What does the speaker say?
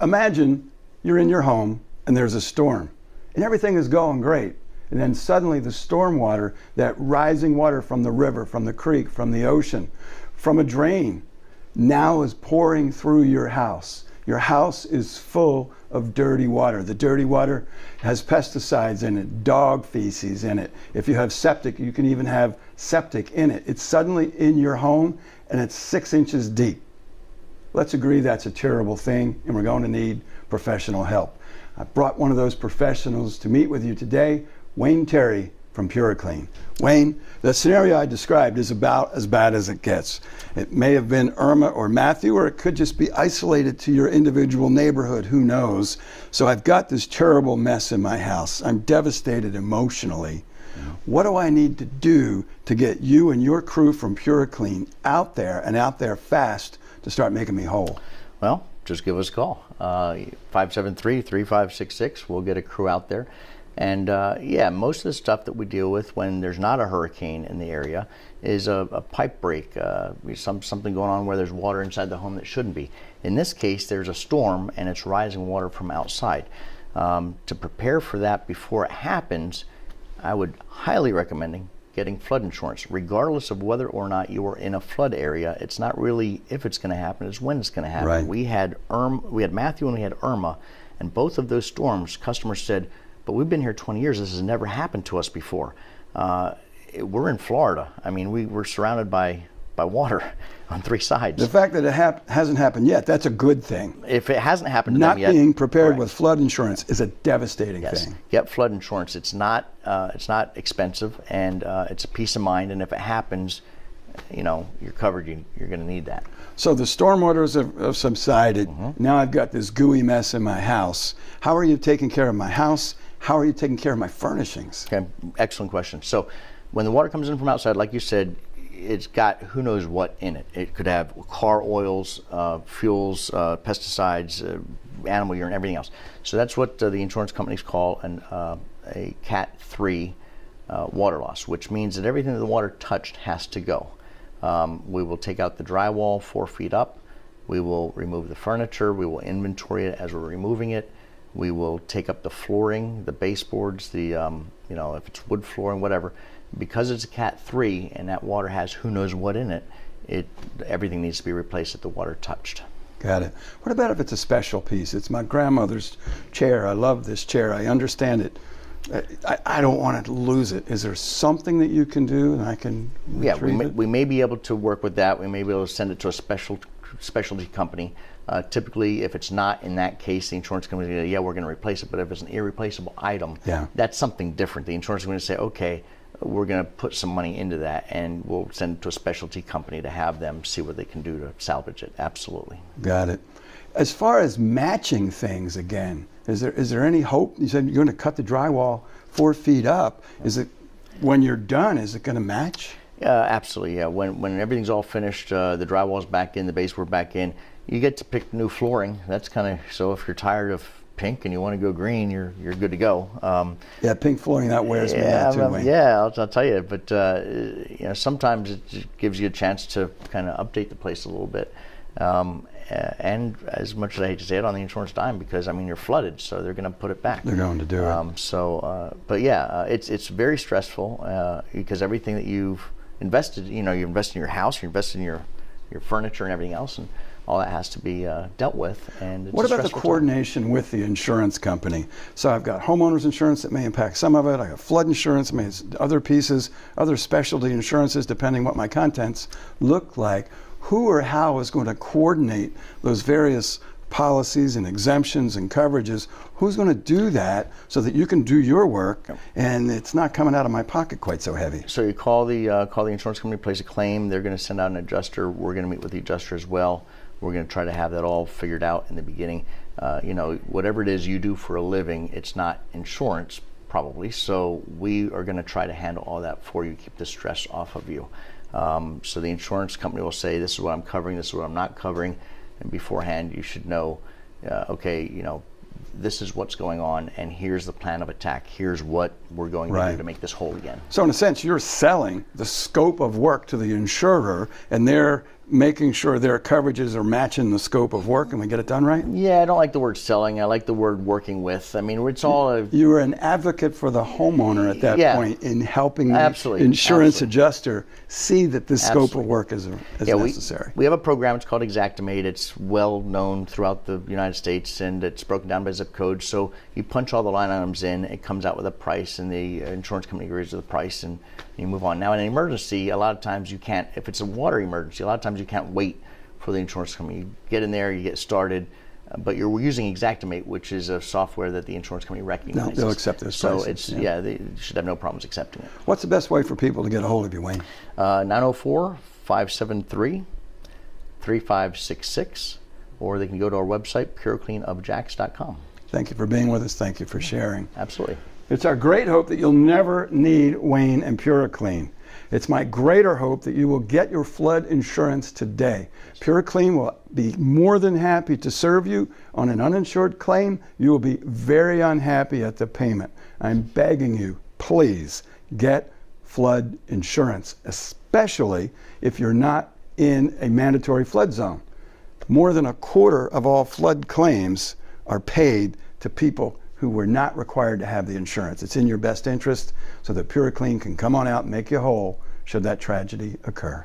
imagine you're in your home and there's a storm and everything is going great. And then suddenly the storm water, that rising water from the river, from the creek, from the ocean, from a drain, now is pouring through your house. Your house is full of dirty water. The dirty water has pesticides in it, dog feces in it. If you have septic, you can even have septic in it. It's suddenly in your home and it's 6 inches deep. Let's agree that's a terrible thing and we're going to need professional help. I brought one of those professionals to meet with you today, Wayne Terry from Puroclean. Wayne, the scenario I described is about as bad as it gets. It may have been Irma or Matthew, or it could just be isolated to your individual neighborhood, who knows. So I've got this terrible mess in my house. I'm devastated emotionally. What do I need to do to get you and your crew from Puroclean out there and out there fast to start making me whole? Well, just give us a call, 573-3566. We'll get a crew out there. And yeah, most of the stuff that we deal with when there's not a hurricane in the area is a pipe break, something going on where there's water inside the home that shouldn't be. In this case, there's a storm and it's rising water from outside. To prepare for that before it happens, I would highly recommend getting flood insurance, regardless of whether or not you are in a flood area. It's not really if it's going to happen, it's when it's going to happen. Right. We had Matthew and we had Irma, and both of those storms, customers said, but we've been here 20 years, this has never happened to us before. We're in Florida. I mean, we're surrounded by water on 3 sides. The fact that it hasn't happened yet, that's a good thing. If it hasn't happened to Not them yet, being prepared correct. with flood insurance is a devastating thing. Get flood insurance. It's not expensive, and it's a peace of mind. And if it happens, you know, you're covered. You're going to need that. So the storm waters have subsided. Now I've got this gooey mess in my house. How are you taking care of my house? How are you taking care of my furnishings? Okay, excellent question. So when the water comes in from outside, like you said, it's got who knows what in it. It could have car oils, fuels, pesticides, animal urine, everything else. So that's what the insurance companies call a Cat 3 water loss, which means that everything that the water touched has to go. We will take out the drywall 4 feet up. We will remove the furniture. We will inventory it as we're removing it. We will take up the flooring, the baseboards, the if it's wood flooring, whatever. Because it's a Cat 3 and that water has who knows what in it, everything needs to be replaced that the water touched. Got it. What about if it's a special piece? It's my grandmother's chair. I love this chair. I understand it. I don't want to lose it. Is there something that you can do and I can retrieve it? We may be able to work with that. We may be able to send it to a specialty company. Typically, if it's not in that case, the insurance company is going to say, yeah, we're going to replace it. But if it's an irreplaceable item, that's something different. The insurance is going to say, okay, we're going to put some money into that, and we'll send it to a specialty company to have them see what they can do to salvage it. Absolutely. Got it. As far as matching things again, is there any hope? You said you're going to cut the drywall 4 feet up. Is it, when you're done, is it going to match? Absolutely, yeah. When everything's all finished, the drywall's back in, the baseboard back in, you get to pick new flooring. That's kind of, so if you're tired of pink and you want to go green, you're good to go. Yeah, pink flooring, that wears me out too, Wayne. Yeah, I'll tell you. But sometimes it just gives you a chance to kind of update the place a little bit. And as much as I hate to say it, on the insurance dime, because I mean you're flooded, so they're going to put it back. They're going to do it. But yeah, it's very stressful because everything that you've invested, you invest in your house, you invest in your furniture and everything else, and all that has to be dealt with. And it's what about the coordination with the insurance company? So I've got homeowners insurance that may impact some of it. I got flood insurance, other pieces, other specialty insurances, depending what my contents look like. Who or how is going to coordinate those various policies and exemptions and coverages? Who's going to do that so that you can do your work and it's not coming out of my pocket quite so heavy? So you call the insurance company, place a claim. They're going to send out an adjuster. We're going to meet with the adjuster as well. We're going to try to have that all figured out in the beginning. Whatever it is you do for a living, it's not insurance probably. So we are going to try to handle all that for you, keep the stress off of you. So the insurance company will say, this is what I'm covering, this is what I'm not covering. And beforehand, you should know, this is what's going on, and here's the plan of attack. Here's what we're going to do to make this whole again. So in a sense, you're selling the scope of work to the insurer, and they're making sure their coverages are matching the scope of work and we get it done right? Yeah, I don't like the word selling. I like the word working with. I mean, it's all You were an advocate for the homeowner at that Yeah. point in helping the Absolutely. insurance Absolutely. adjuster see that the scope Absolutely. of work is Yeah, necessary. We have a program. It's called Xactimate. It's well known throughout the United States, and it's broken down by zip code. So you punch all the line items in, it comes out with a price, and the insurance company agrees with the price, and you move on. Now, in an emergency, a lot of times you can't, if it's a water emergency, a lot of times you can't wait for the insurance company. You get in there, you get started, but you're using Xactimate, which is a software that the insurance company recognizes. They'll accept those So prices, it's, they should have no problems accepting it. What's the best way for people to get a hold of you, Wayne? 904-573-3566, or they can go to our website, purocleanofjax.com. Thank you for being with us. Thank you for sharing. Absolutely. It's our great hope that you'll never need Wayne and Puroclean. It's my greater hope that you will get your flood insurance today. Puroclean will be more than happy to serve you on an uninsured claim. You will be very unhappy at the payment. I'm begging you, please get flood insurance, especially if you're not in a mandatory flood zone. More than a quarter of all flood claims are paid to people who were not required to have the insurance. It's in your best interest so that Puroclean can come on out and make you whole should that tragedy occur.